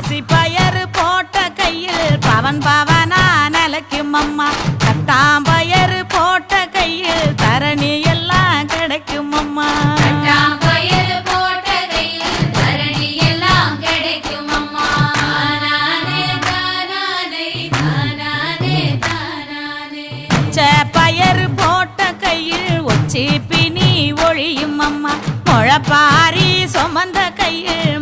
பாசி பயறு போட்ட கையில் பவன் பவனா நிலைக்கும் அம்மா கட்டாம்பயறு போட்ட கையில் தரணி எல்லாம் கிடைக்கும் அம்மா பயறு போட்ட கையில் ஒச்சி பிணி ஒழியும் அம்மா முழப்பாரி சுமந்த கையில்